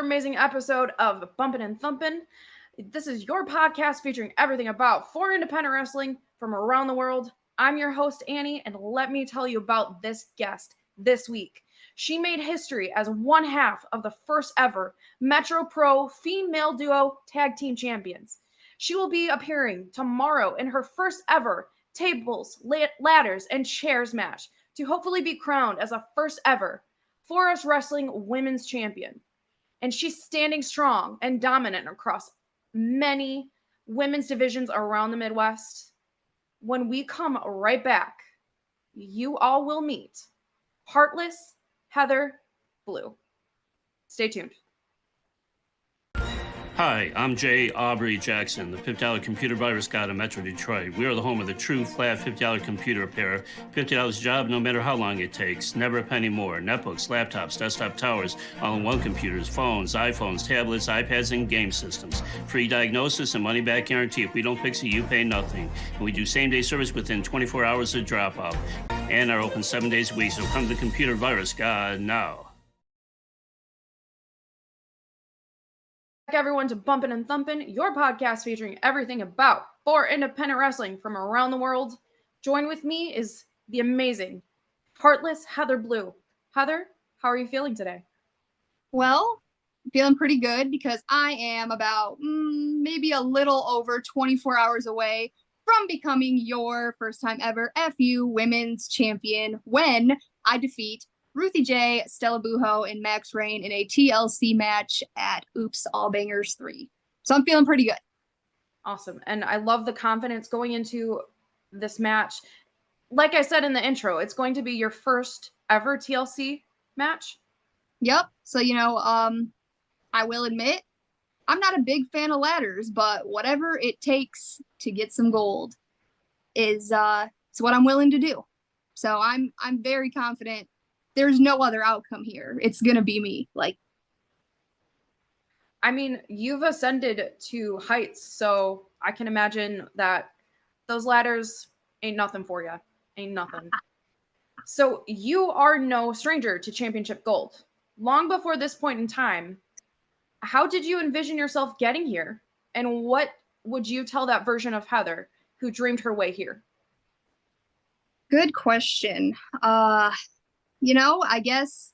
amazing episode of Bumpin' and Thumpin'. This is your podcast featuring everything about for independent wrestling from around the world. I'm your host, Annie, and let me tell you about this guest this week. She made history as one half of the first ever Metro Pro female duo tag team champions. She will be appearing tomorrow in her first ever tables, ladders, and chairs match to hopefully be crowned as a first ever For Us Wrestling Women's Champion. And she's standing strong and dominant across many women's divisions around the Midwest. When we come right back, you all will meet Heartless Heather Blue. Stay tuned. Hi, I'm Jay Aubrey Jackson, the $50 computer virus god of Metro Detroit. We are the home of the true flat $50 computer repair. $50 job no matter how long it takes. Never a penny more. Netbooks, laptops, desktop towers, all-in-one computers, phones, iPhones, tablets, iPads, and game systems. Free diagnosis and money-back guarantee. If we don't fix it, you pay nothing. And we do same-day service within 24 hours of drop-off. And are open 7 days a week, so come to the computer virus god now. Everyone to Bumpin' and Thumpin', your podcast featuring everything about for independent wrestling from around the world. Join with me is the amazing Heartless Heather Blue. Heather, how are you feeling today? Well, feeling pretty good because I am about maybe a little over 24 hours away from becoming your first time ever FU Women's Champion when I defeat Ruthie J, Stella Buho, and Max Rain in a TLC match at Oops All Bangers 3. So I'm feeling pretty good. Awesome. And I love the confidence going into this match. Like I said in the intro, it's going to be your first ever TLC match. Yep. So, I will admit, I'm not a big fan of ladders, but whatever it takes to get some gold is it's what I'm willing to do. So I'm very confident. There's no other outcome here. It's going to be me. I mean, you've ascended to heights, so I can imagine that those ladders ain't nothing for you. Ain't nothing. So you are no stranger to championship gold. Long before this point in time, how did you envision yourself getting here? And what would you tell that version of Heather who dreamed her way here? Good question. I guess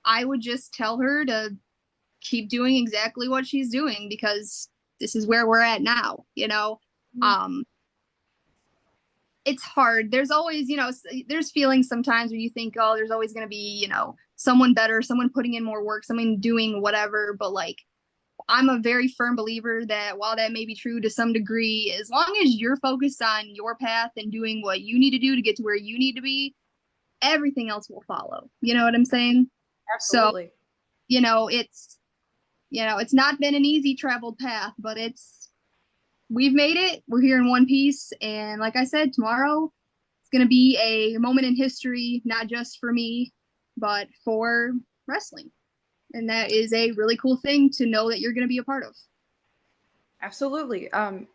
I would just tell her to keep doing exactly what she's doing because this is where we're at now, It's hard. There's always, there's feelings sometimes where you think, oh, there's always going to be, someone better, someone putting in more work, someone doing whatever. But I'm a very firm believer that while that may be true to some degree, as long as you're focused on your path and doing what you need to do to get to where you need to be, everything else will follow. You know what I'm saying? Absolutely. So, it's not been an easy traveled path, but we've made it. We're here in one piece. And like I said, tomorrow it's going to be a moment in history, not just for me, but for wrestling. And that is a really cool thing to know that you're going to be a part of. Absolutely. And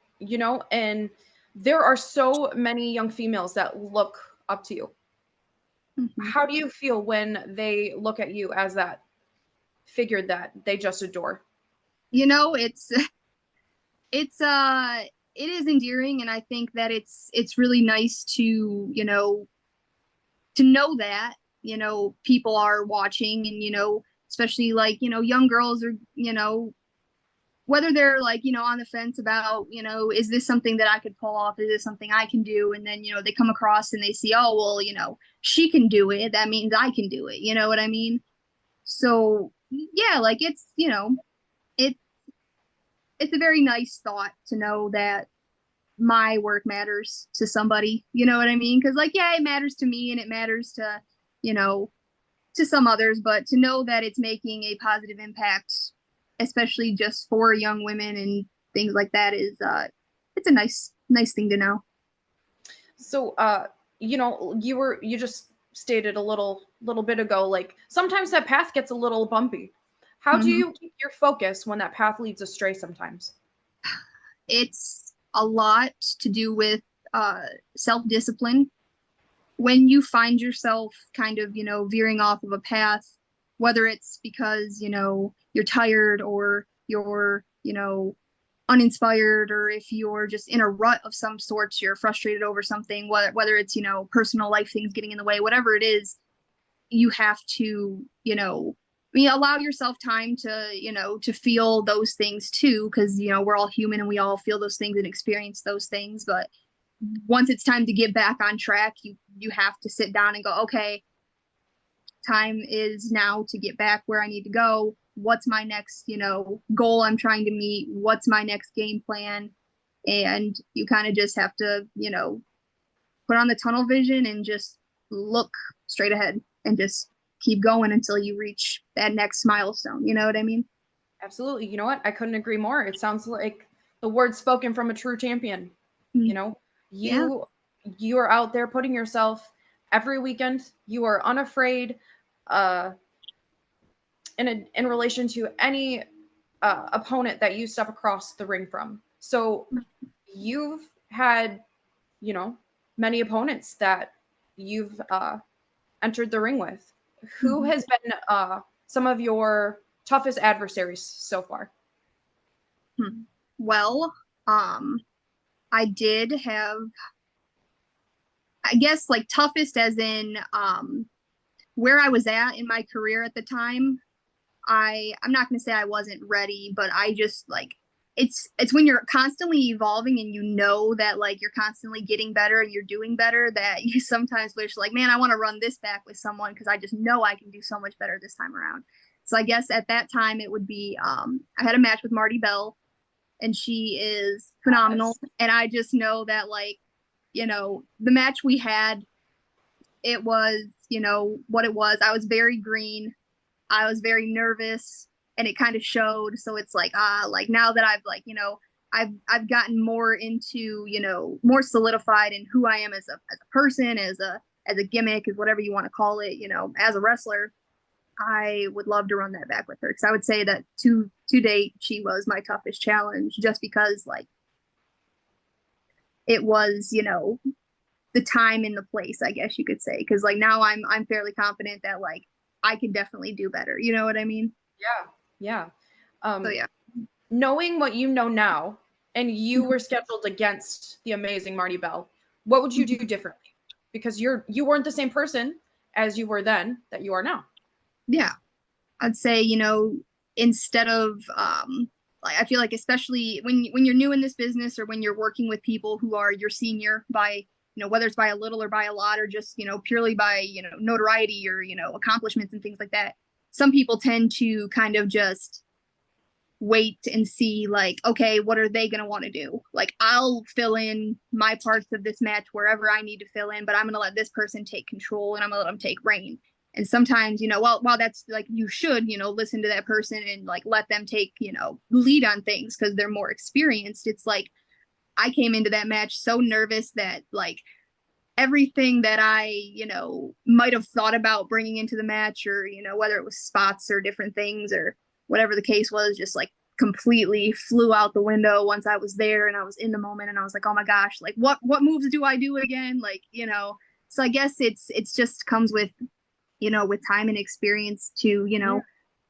there are so many young females that look up to you. Mm-hmm. How do you feel when they look at you as that figure that they just adore? It is endearing, and I think that it's really nice to know that people are watching, and especially young girls or whether they're on the fence about is this something that I could pull off, is this something I can do, and then they come across and they see, oh well, she can do it, that means I can do it, you know what I mean? So yeah, it's a very nice thought to know that my work matters to somebody, you know what I mean? Because it matters to me and it matters to to some others, but to know that it's making a positive impact, especially just for young women and things like that, is it's a nice thing to know. So you just stated a little bit ago, sometimes that path gets a little bumpy. How do you keep your focus when that path leads astray sometimes? It's a lot to do with self-discipline. When you find yourself kind of, veering off of a path, whether it's because, you know, you're tired or you're, you know, uninspired, or if you're just in a rut of some sorts, you're frustrated over something, whether it's, you know, personal life things getting in the way, whatever it is, you have to, you know, I mean, allow yourself time to, you know, to feel those things too, because, you know, we're all human and we all feel those things and experience those things. But once it's time to get back on track, you have to sit down and go, okay, time is now to get back where I need to go. What's my next, you know, goal I'm trying to meet? What's my next game plan? And you kind of just have to, you know, put on the tunnel vision and just look straight ahead and just keep going until you reach that next milestone. You know what I mean? Absolutely. You know what? I couldn't agree more. It sounds like the words spoken from a true champion. You know, you are out there putting yourself every weekend. You are unafraid in relation to any opponent that you step across the ring from. So you've had, you know, many opponents that you've entered the ring with. Who has been some of your toughest adversaries so far? Well, I did have, I guess, like toughest as in where I was at in my career at the time. I'm not going to say I wasn't ready, but I just like it's when you're constantly evolving and you know that like you're constantly getting better and you're doing better, that you sometimes wish like, man, I want to run this back with someone because I just know I can do so much better this time around. So I guess at that time it would be I had a match with Marty Bell, and she is phenomenal. And I just know that, like, you know, the match we had, it was, you know, what it was. I was very green. I was very nervous, and it kind of showed. So it's like, like now that I've like, you know, I've gotten more into, you know, more solidified in who I am as a person, as a gimmick, as whatever you want to call it, you know, as a wrestler. I would love to run that back with her, because I would say that to date she was my toughest challenge, just because like it was, you know, the time and the place, I guess you could say, because like now I'm fairly confident that like I can definitely do better. You know what I mean? Yeah. So yeah. Knowing what you know now, and you were scheduled against the amazing Marty Bell, what would you do differently? Because you weren't the same person as you were then that you are now. Yeah, I'd say, you know, instead of like, I feel like especially when you're new in this business, or when you're working with people who are your senior by, you know, whether it's by a little or by a lot, or just, you know, purely by, you know, notoriety or, you know, accomplishments and things like that, some people tend to kind of just wait and see like, okay, what are they going to want to do? Like, I'll fill in my parts of this match wherever I need to fill in, but I'm going to let this person take control, and I'm going to let them take reign. And sometimes, you know, while that's like, you should, you know, listen to that person and like let them take, you know, lead on things because they're more experienced. It's like, I came into that match so nervous that like everything that I, you know, might have thought about bringing into the match, or, you know, whether it was spots or different things or whatever the case was, just like completely flew out the window once I was there and I was in the moment, and I was like, oh my gosh, like what moves do I do again? Like, you know, so I guess it's just comes with, you know, with time and experience to, you know,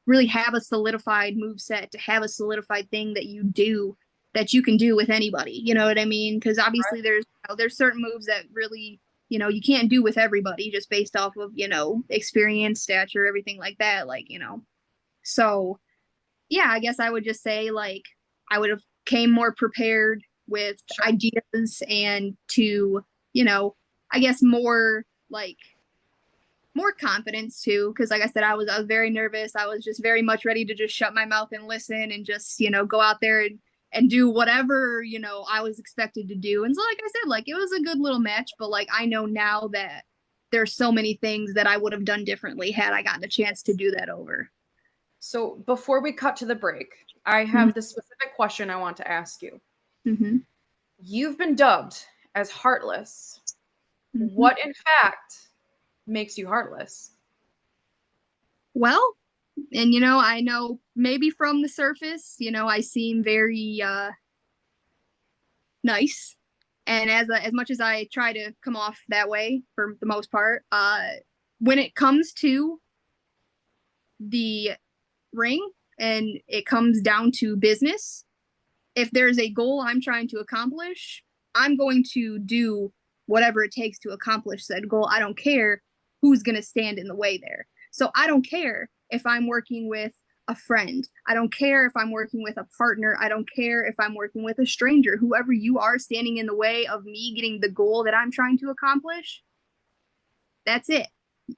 really have a solidified move set, to have a solidified thing that you do, that you can do with anybody. You know what I mean? Because obviously there's certain moves that really, you know, you can't do with everybody just based off of, you know, experience, stature, everything like that. Like, you know, so yeah, I guess I would just say like I would have came more prepared with ideas, and to, you know, I guess more like more confidence too, because like I said, I was very nervous. I was just very much ready to just shut my mouth and listen and just, you know, go out there and do whatever, you know, I was expected to do. And so like I said, like it was a good little match, but like I know now that there's so many things that I would have done differently had I gotten a chance to do that over. So before we cut to the break, I have this specific question I want to ask you. You've been dubbed as Heartless. What in fact makes you heartless? Well, and you know, I know maybe from the surface, you know, I seem very nice, and as much as I try to come off that way for the most part, when it comes to the ring and it comes down to business, if there's a goal I'm trying to accomplish, I'm going to do whatever it takes to accomplish that goal. I don't care who's going to stand in the way there. So I don't care if I'm working with a friend. I don't care if I'm working with a partner. I don't care if I'm working with a stranger. Whoever you are standing in the way of me getting the goal that I'm trying to accomplish, that's it.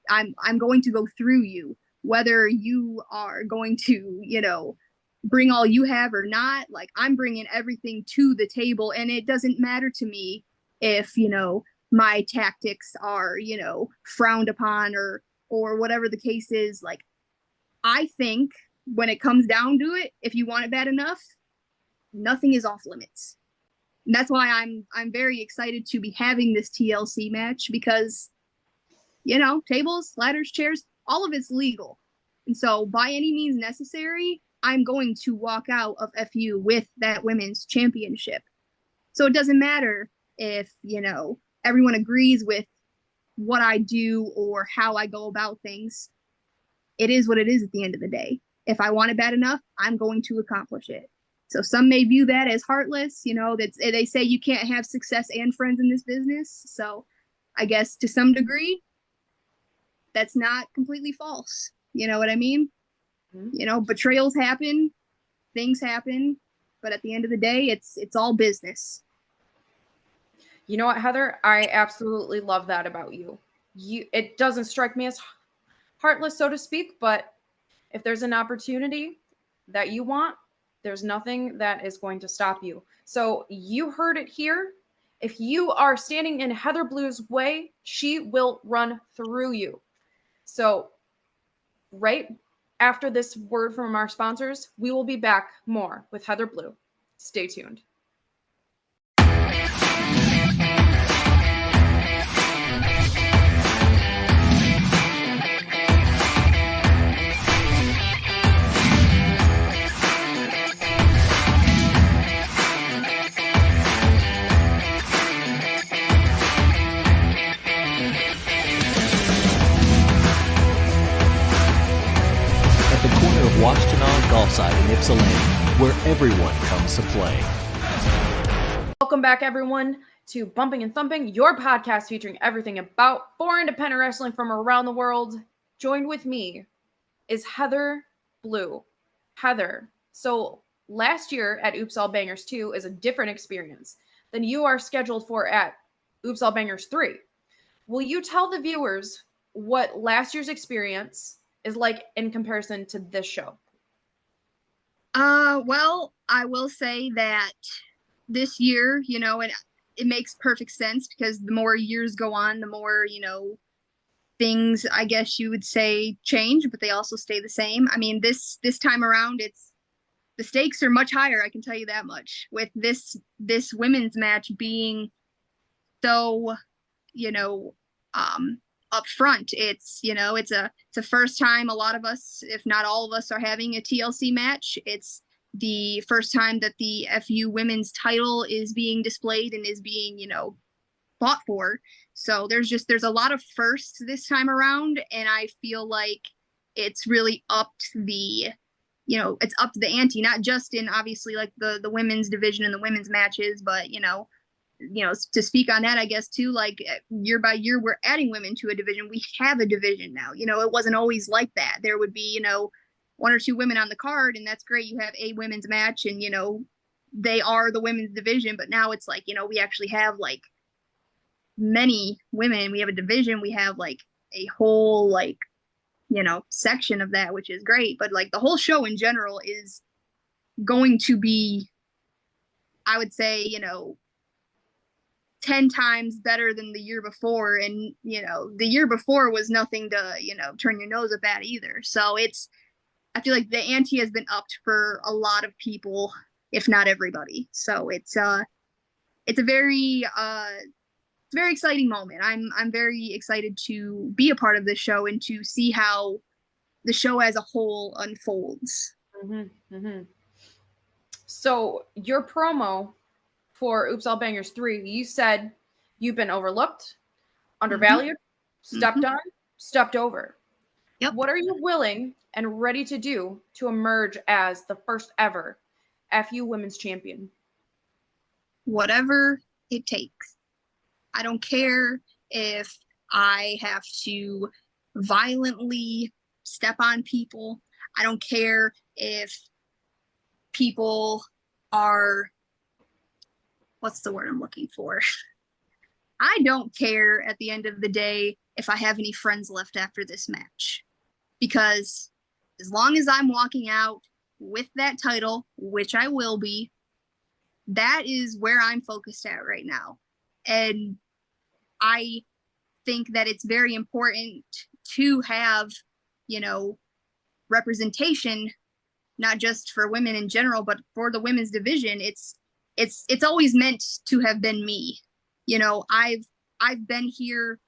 I'm going to go through you, whether you are going to, you know, bring all you have or not. Like, I'm bringing everything to the table, and it doesn't matter to me if, you know, my tactics are, you know, frowned upon or whatever the case is. Like, I think when it comes down to it, if you want it bad enough, nothing is off limits. And that's why I'm very excited to be having this TLC match, because, you know, tables, ladders, chairs, all of it's legal. And so by any means necessary, I'm going to walk out of FU with that women's championship. So it doesn't matter if, you know, everyone agrees with what I do or how I go about things. It is what it is at the end of the day. If I want it bad enough, I'm going to accomplish it. So some may view that as heartless. You know, that's, they say you can't have success and friends in this business. So I guess to some degree, that's not completely false. You know what I mean? Mm-hmm. You know, betrayals happen, things happen, but at the end of the day, it's all business. You know what, Heather? I absolutely love that about you. It doesn't strike me as heartless, so to speak, but if there's an opportunity that you want, there's nothing that is going to stop you. So you heard it here. If you are standing in Heather Blue's way, she will run through you. So right after this word from our sponsors, we will be back more with Heather Blue. Stay tuned. Washtenaw Golfside in Ypsilanti, where everyone comes to play. Welcome back, everyone, to Bumping and Thumping, your podcast featuring everything about for independent wrestling from around the world. Joined with me is Heather Blue. Heather, so last year at Oops All Bangers 2 is a different experience than you are scheduled for at Oops All Bangers 3. Will you tell the viewers what last year's experience is like in comparison to this show? Well, I will say that this year, you know, it makes perfect sense, because the more years go on, the more, you know, things, I guess you would say, change, but they also stay the same. I mean, this time around, the stakes are much higher, I can tell you that much, with this women's match being so, you know, up front. It's, you know, it's a first time a lot of us, if not all of us, are having a TLC match. It's the first time that the FU women's title is being displayed and is being, you know, fought for. So there's a lot of firsts this time around, and I feel like it's really upped the, you know, it's upped the ante, not just in obviously like the women's division and the women's matches, but you know, to speak on that, I guess too, like year by year, we're adding women to a division. We have a division now. You know, it wasn't always like that. There would be, you know, one or two women on the card, and that's great. You have a women's match, and, you know, they are the women's division. But now it's like, you know, we actually have like many women. We have a division. We have like a whole, like, you know, section of that, which is great. But like the whole show in general is going to be, I would say, you know, 10 times better than the year before. And, you know, the year before was nothing to, you know, turn your nose up at either. So I feel like the ante has been upped for a lot of people, if not everybody. So it's a very exciting moment. I'm very excited to be a part of this show and to see how the show as a whole unfolds. Mm-hmm, mm-hmm. So your promo for Oops All Bangers 3, you said you've been overlooked, undervalued, stepped on, stepped over. Yep. What are you willing and ready to do to emerge as the first ever FU Women's Champion? Whatever it takes. I don't care if I have to violently step on people. I don't care if people are, what's the word I'm looking for? I don't care at the end of the day if I have any friends left after this match. Because as long as I'm walking out with that title, which I will be, that is where I'm focused at right now. And I think that it's very important to have, representation, not just for women in general, but for the women's division. It's always meant to have been me. I've been here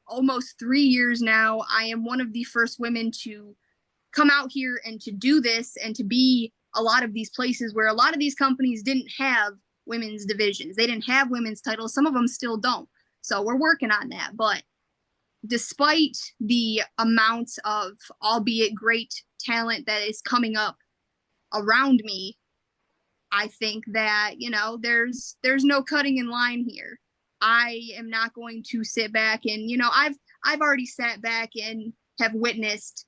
almost 3 years now. I am one of the first women to come out here and to do this and to be a lot of these places where a lot of these companies didn't have women's divisions. They didn't have women's titles. Some of them still don't. So we're working on that. But despite the amounts of, albeit great talent that is coming up around me, I think that, there's no cutting in line here. I am not going to sit back and, I've already sat back and have witnessed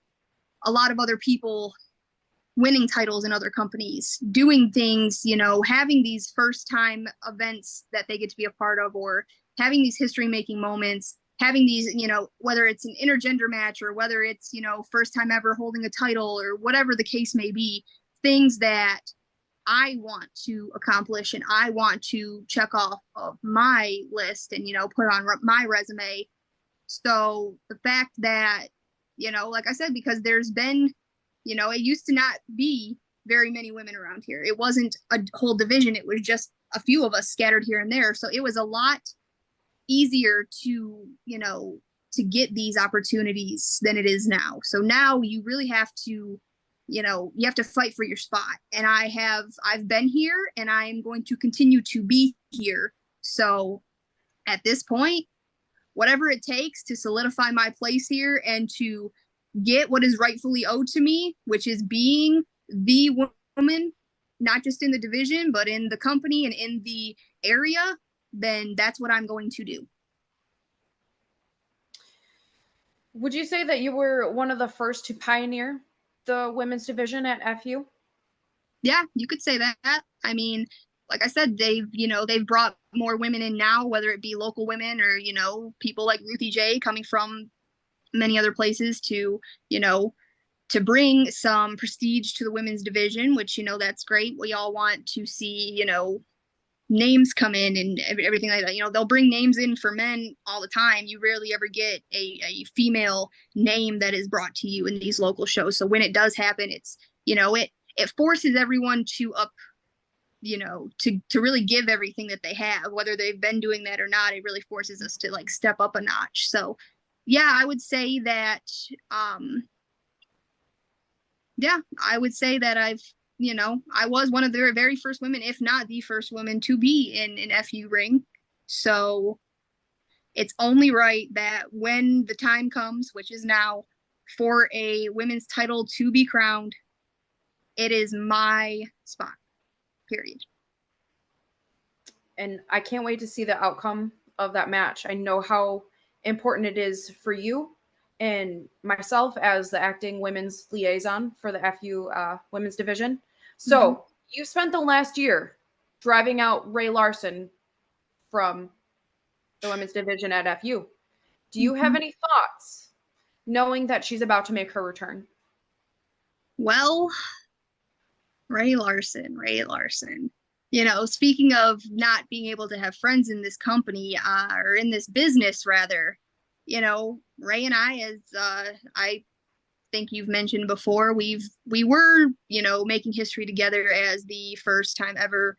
a lot of other people winning titles in other companies, doing things, having these first time events that they get to be a part of, or having these history making moments, having these, whether it's an intergender match or whether it's, first time ever holding a title or whatever the case may be, things that I want to accomplish and I want to check off of my list and, put on my resume. So the fact that, like I said, because there's been, it used to not be very many women around here. It wasn't a whole division. It was just a few of us scattered here and there. So it was a lot easier to, to get these opportunities than it is now. So now you really have to, you have to fight for your spot. And I've been here and I'm going to continue to be here. So at this point, whatever it takes to solidify my place here and to get what is rightfully owed to me, which is being the woman, not just in the division, but in the company and in the area, then that's what I'm going to do. Would you say that you were one of the first to pioneer the women's division at FU? Yeah, you could say that. I mean, like I said, they've brought more women in now, whether it be local women or, people like Ruthie J coming from many other places to, to bring some prestige to the women's division, which, that's great. We all want to see, names come in and everything like that. They'll bring names in for men all the time. You rarely ever get a female name that is brought to you in these local shows. So when it does happen, it's, it forces everyone to to really give everything that they have, whether they've been doing that or not. It really forces us to step up a notch. So yeah, I would say that, I would say that I was one of the very first women, if not the first woman, to be in an FU ring. So it's only right that when the time comes, which is now, for a women's title to be crowned, it is my spot, period. And I can't wait to see the outcome of that match. I know how important it is for you and myself as the acting women's liaison for the FU women's division. So you spent the last year driving out Ray Larson from the women's division at FU. Do you have any thoughts knowing that she's about to make her return? Well, Ray Larson. Speaking of not being able to have friends in this company, or in this business rather, Ray and I, as I think you've mentioned before, we were, making history together as the first time ever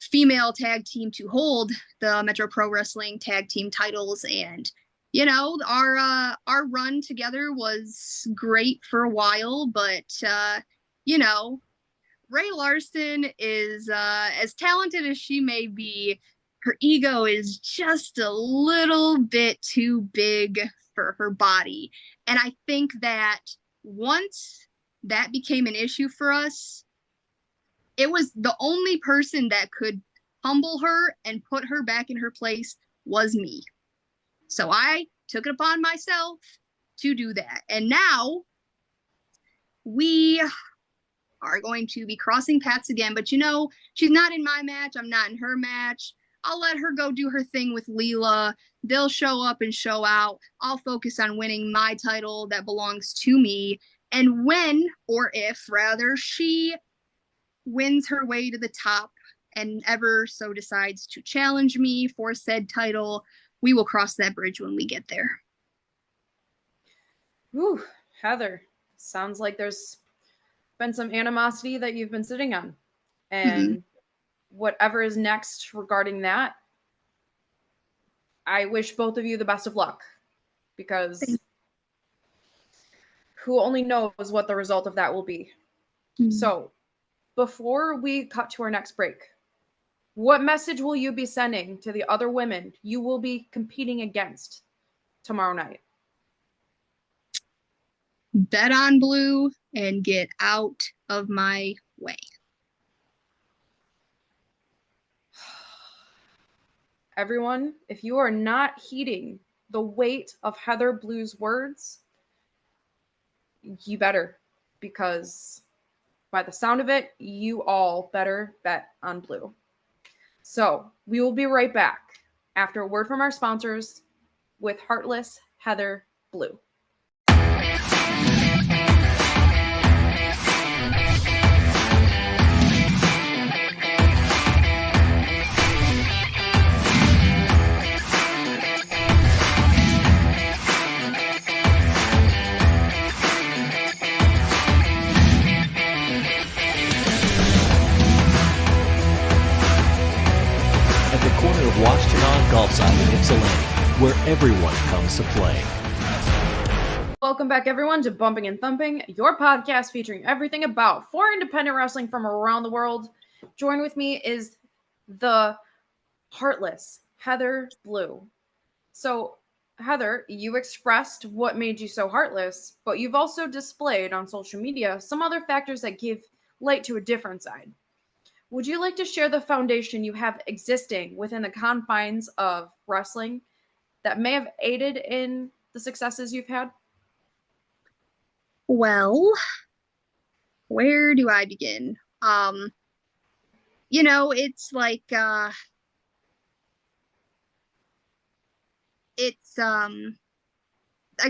female tag team to hold the Metro Pro Wrestling tag team titles. And, our run together was great for a while, but, Ray Larson is, as talented as she may be, her ego is just a little bit too big for her body. And I think that once that became an issue for us, it was the only person that could humble her and put her back in her place was me. So I took it upon myself to do that. And now we are going to be crossing paths again. But, you know, she's not in my match. I'm not in her match. I'll let her go do her thing with Leela. They'll show up and show out. I'll focus on winning my title that belongs to me. And when, or if rather, she wins her way to the top and ever so decides to challenge me for said title, we will cross that bridge when we get there. Ooh, Heather, sounds like there's been some animosity that you've been sitting on. And whatever is next regarding that, I wish both of you the best of luck, because who only knows what the result of that will be. So before we cut to our next break, what message will you be sending to the other women you will be competing against tomorrow night? Bet on blue and get out of my way. Everyone, if you are not heeding the weight of Heather Blue's words, you better, because by the sound of it, you all better bet on blue. So we will be right back after a word from our sponsors with Heartless, Heather, Blue. Washtenaw Golfside in Ypsilanti, where everyone comes to play. Welcome back, everyone, to Bumping and Thumping, your podcast featuring everything about foreign independent wrestling from around the world. Join with me is the Heartless, Heather Blue. So, Heather, you expressed what made you so heartless, but you've also displayed on social media some other factors that give light to a different side. Would you like to share the foundation you have existing within the confines of wrestling that may have aided in the successes you've had? Well, where do I begin? You know, it's like, I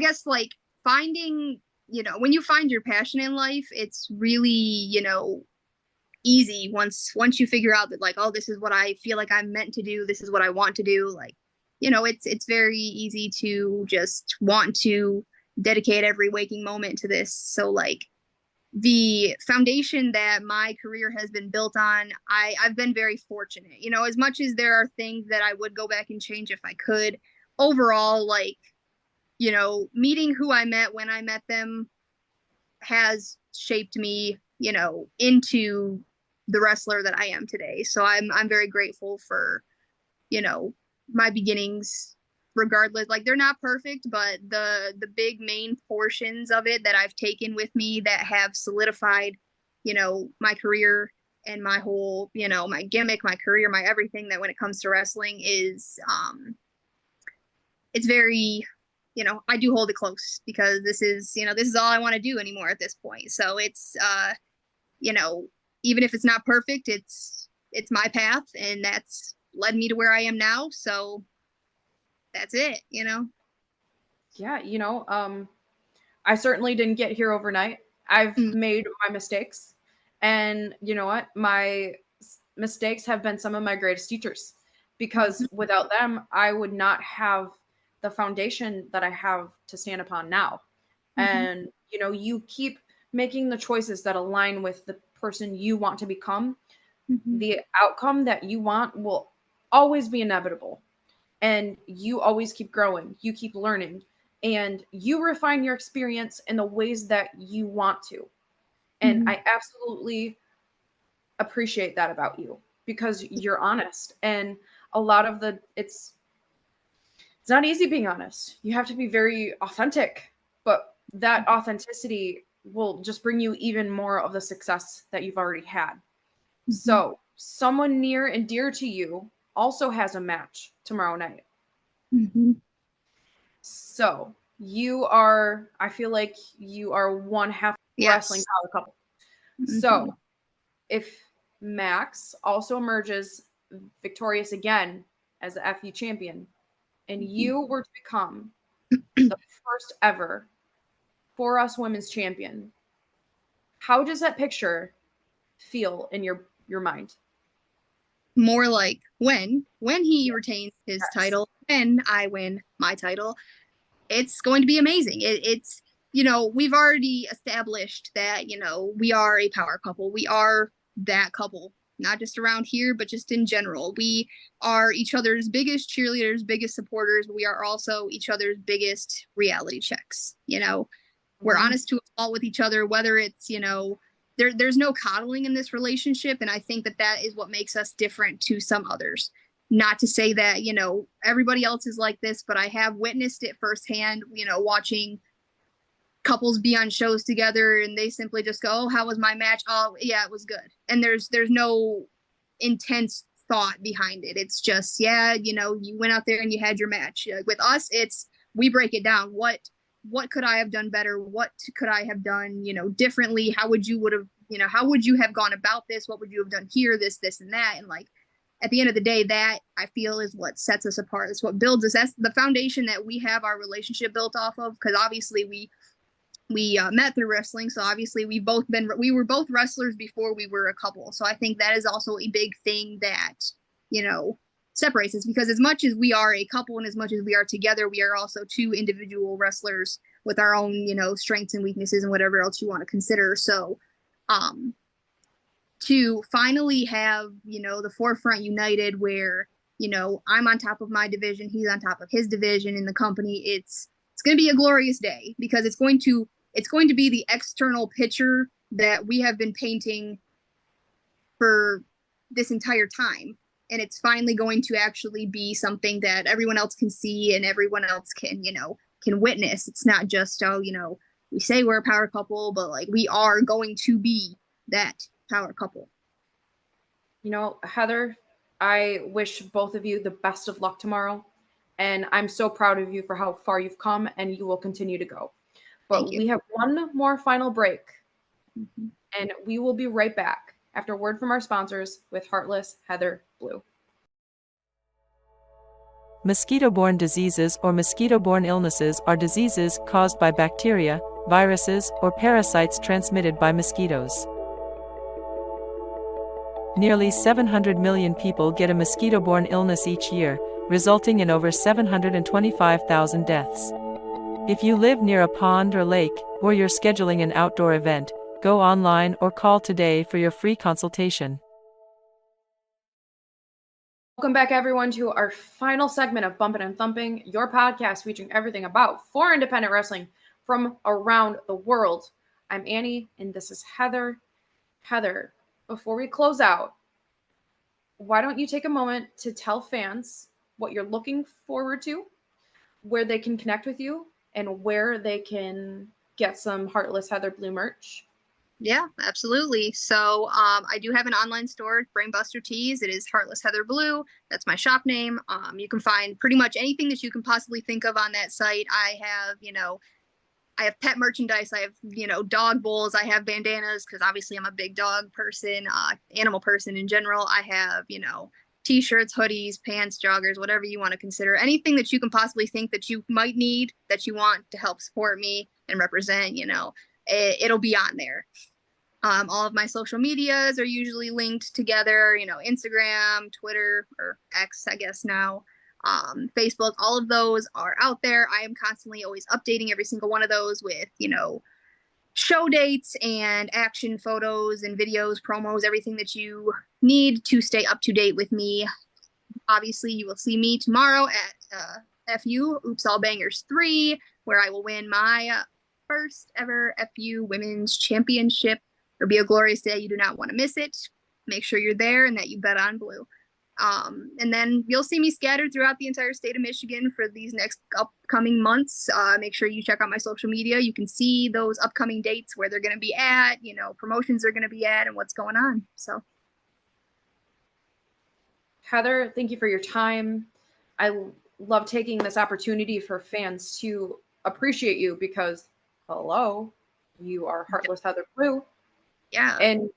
guess like finding, you know, when you find your passion in life, it's really, you know, easy once you figure out that, like, oh, this is what I feel like I'm meant to do, this is what I want to do. Like, you know, it's very easy to just want to dedicate every waking moment to this. So like the foundation that my career has been built on, I've been very fortunate, you know, as much as there are things that I would go back and change if I could. Overall, like, you know, meeting who I met when I met them has shaped me, you know, into the wrestler that I am today. So I'm very grateful for, you know, my beginnings, regardless. Like, they're not perfect, but the big main portions of it that I've taken with me that have solidified, you know, my career and my whole, you know, my gimmick, my career, my everything, that when it comes to wrestling is it's very, you know, I do hold it close, because this is, you know, this is all I want to do anymore at this point. So it's you know, even if it's not perfect, it's my path, and that's led me to where I am now. So that's it, you know? Yeah, you know, I certainly didn't get here overnight. I've made my mistakes, and you know what? My mistakes have been some of my greatest teachers, because without them, I would not have the foundation that I have to stand upon now. And, you know, you keep making the choices that align with the person you want to become. The outcome that you want will always be inevitable. And you always keep growing, you keep learning, and you refine your experience in the ways that you want to. And I absolutely appreciate that about you, because you're honest. And a lot of It's not easy being honest. You have to be very authentic, but that authenticity will just bring you even more of the success that you've already had. So, someone near and dear to you also has a match tomorrow night. So, I feel like you are one half wrestling power couple. So, if Max also emerges victorious again as the FU champion, and you were to become the first ever For Us Women's champion, how does that picture feel in your mind? More like when he retains his title and I win my title, it's going to be amazing. It's we've already established that we are a power couple. We are that couple, not just around here, but just in general. We are each other's biggest cheerleaders, biggest supporters. We are also each other's biggest reality checks. We're honest to a fault with each other, whether it's there's no coddling in this relationship, and I think that is what makes us different to some others. Not to say that everybody else is like this, but I have witnessed it firsthand, watching couples be on shows together and they simply just go, "Oh, how was my match? Oh yeah, it was good." And there's no intense thought behind it. It's just, you went out there and you had your match. With us, we break it down. What could I have done better? What could I have done, differently? How would you have gone about this? What would you have done here? This, and that. And at the end of the day, that I feel is what sets us apart. It's what builds us. That's the foundation that we have our relationship built off of. Because obviously we met through wrestling. So obviously we were both wrestlers before we were a couple. So I think that is also a big thing that, separates us, because as much as we are a couple and as much as we are together, we are also two individual wrestlers with our own, strengths and weaknesses and whatever else you want to consider. So, to finally have, the forefront united where, I'm on top of my division, he's on top of his division in the company, it's going to be a glorious day, because it's going to be the external picture that we have been painting for this entire time. And it's finally going to actually be something that everyone else can see and everyone else can witness. It's not just, we say we're a power couple, but we are going to be that power couple. Heather, I wish both of you the best of luck tomorrow. And I'm so proud of you for how far you've come, and you will continue to go. But we have one more final break, and we will be right back after a word from our sponsors with Heartless, Heather, Blue. Mosquito-borne diseases or mosquito-borne illnesses are diseases caused by bacteria, viruses, or parasites transmitted by mosquitoes. Nearly 700 million people get a mosquito-borne illness each year, resulting in over 725,000 deaths. If you live near a pond or lake, or you're scheduling an outdoor event, go online or call today for your free consultation. Welcome back, everyone, to our final segment of Bumpin' and Thumping, your podcast featuring everything about for independent wrestling from around the world. I'm Annie, and this is Heather. Heather, before we close out, why don't you take a moment to tell fans what you're looking forward to, where they can connect with you, and where they can get some Heartless Heather Blue merch? Yeah, absolutely. So I do have an online store, Brainbuster Tees. It is Heartless Heather Blue. That's my shop name. You can find pretty much anything that you can possibly think of on that site. I have pet merchandise. I have, dog bowls. I have bandanas because obviously I'm a big dog person, animal person in general. I have, t-shirts, hoodies, pants, joggers, whatever you want to consider. Anything that you can possibly think that you might need, that you want to help support me and represent, it'll be on there. All of my social medias are usually linked together, Instagram, Twitter, or X, I guess now, Facebook, all of those are out there. I am constantly always updating every single one of those with, show dates and action photos and videos, promos, everything that you need to stay up to date with me. Obviously, you will see me tomorrow at FU Oops All Bangers 3, where I will win my first ever FU Women's Championship. It'll be a glorious day. You do not want to miss it. Make sure you're there and that you bet on blue. And then you'll see me scattered throughout the entire state of Michigan for these next upcoming months. Make sure you check out my social media. You can see those upcoming dates, where they're going to be at, promotions they're going to be at, and what's going on. So, Heather, thank you for your time. I love taking this opportunity for fans to appreciate you because, hello, you are Heartless Heather Blue. Yeah. And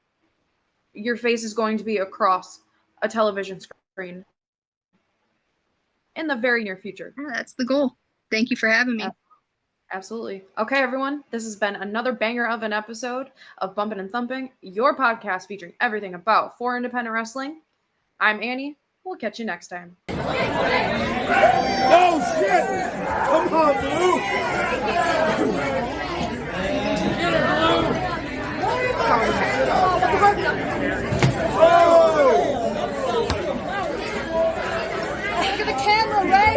your face is going to be across a television screen in the very near future. Yeah, that's the goal. Thank you for having me. Absolutely. Okay, everyone. This has been another banger of an episode of Bumpin' and Thumping, your podcast featuring everything about for independent wrestling. I'm Annie. We'll catch you next time. Oh, shit! Come on, Blue! Look at the camera, Ray!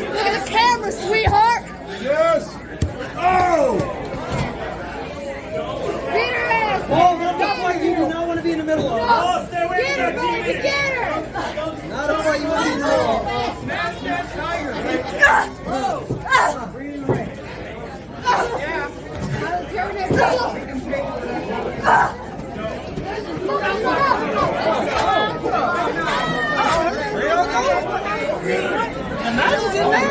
Look at the camera, sweetheart! Yes! Oh! Beat her ass! Oh, not why you do not want to be in the middle of it. Oh, stay away Get from her, that baby, TV! get her! Not why you want to be in the middle of it. Smash that tiger! Bring it in the ring. The match is in there!